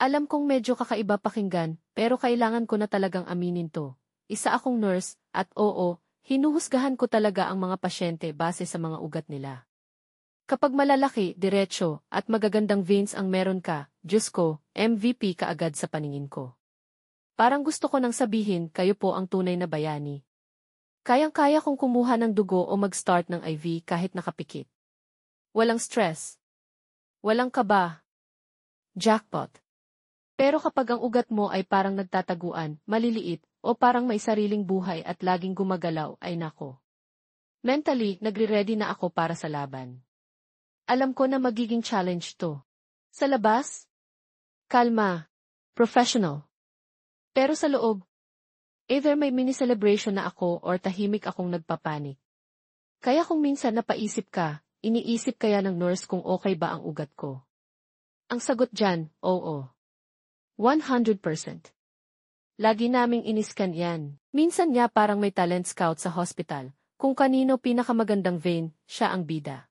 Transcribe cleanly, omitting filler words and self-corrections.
Alam kong medyo kakaiba pakinggan, pero kailangan ko na talagang aminin to. Isa akong nurse, at oo, hinuhusgahan ko talaga ang mga pasyente base sa mga ugat nila. Kapag malalaki, diretsyo, at magagandang veins ang meron ka, Diyos ko, MVP ka agad sa paningin ko. Parang gusto ko nang sabihin, kayo po ang tunay na bayani. Kayang-kaya kong kumuha ng dugo o mag-start ng IV kahit nakapikit. Walang stress. Walang kaba. Jackpot. Pero kapag ang ugat mo ay parang nagtataguan, maliliit, o parang may sariling buhay at laging gumagalaw, ay nako. Mentally, nagre-ready na ako para sa laban. Alam ko na magiging challenge to. Sa labas? Kalma. Professional. Pero sa loob, either may mini-celebration na ako or tahimik akong nagpapanik. Kaya kung minsan napaisip ka, iniisip kaya ng nurse kung okay ba ang ugat ko. Ang sagot dyan, oo. 100%. Lagi naming iniskan yan. Minsan niya parang may talent scout sa hospital. Kung kanino pinakamagandang vein, siya ang bida.